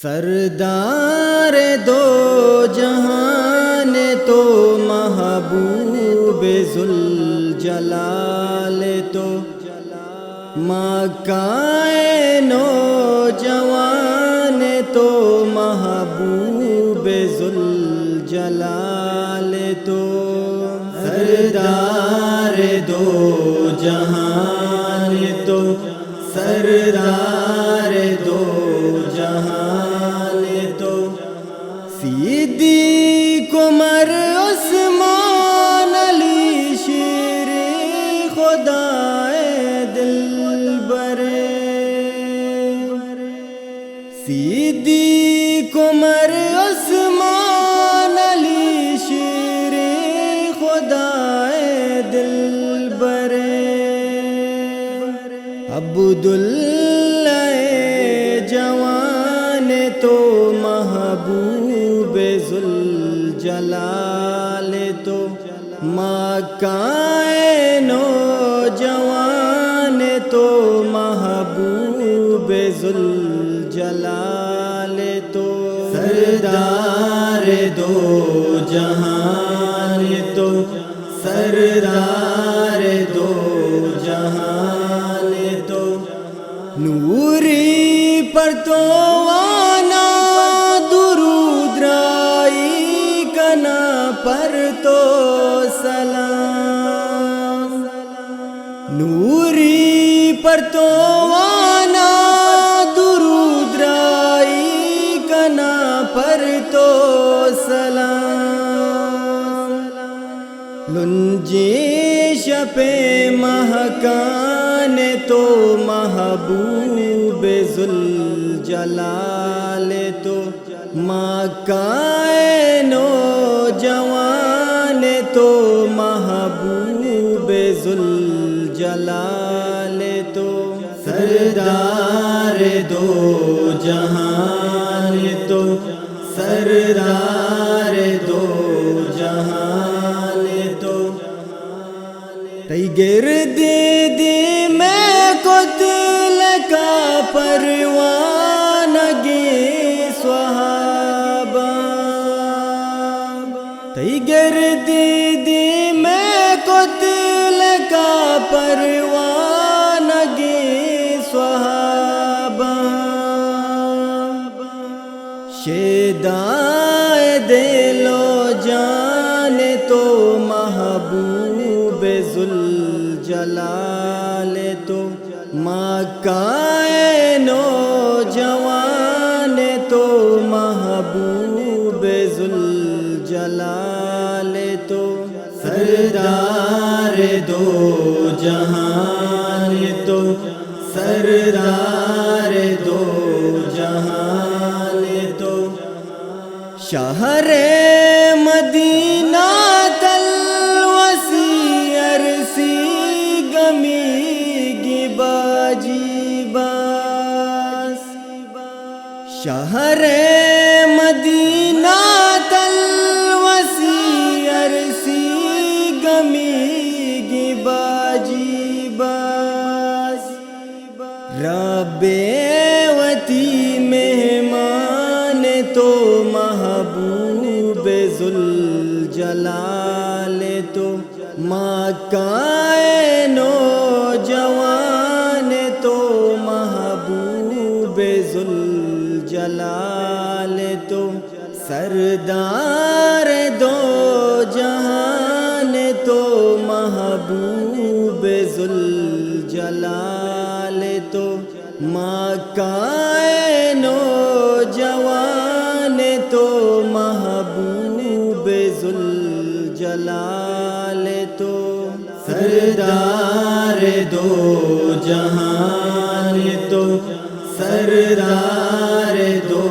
سردار دو جہان تو محبوب ذوالجلال تو مکہ نوجوان تو محبوب ذوالجلال تو سردار دو جہان تو سردار دو جہان تو صدیق عمر عثمان علی شیر خدائے دلبر صدیق عمر عثمان علی شیر خدائے دلبر عبداللہ جوان تو محبوب ذوالجلال تو مکہ نوجوان تو محبوب ذوالجلال تو سردار دو جہان تو سردار دو جہان تو نوری پر تو آنا درود رائی کنا پر تو سلام نوری پر تو آنا درود رائی کنا پر تو سلام لنجیش پہ مہکان تو محبوب ذوالجلال تو مکہ نوجوان تو محبوب ذوالجلال تو سردار دو جہان تو سردار دو جہان تو تی گرد دی میں قتل کا پروانگی صحابہ تی گرد دی میں قتل کا پروانگی صحابہ شیدائے دل و جان تو محبوب ذوالجلال تو مکہ نوجوان تو محبوب ذوالجلال تو سردار دو جہان تو سردار دو جہان تو شہر مدینہ تلوسی عرصی گمی گی باجی باس شہر مدینہ تلوسی عرصی گمی گی باجی باس ربیوتی مہمان تو محبوب ذوالجلال تو مکہ نوجوان تو محبوب ذوالجلال تو سردار دو جہان تو محبوب ذوالجلال تو مکہ نوجوان تو محبوب ذوالجلال تو سردار دو جہان تو سردار دو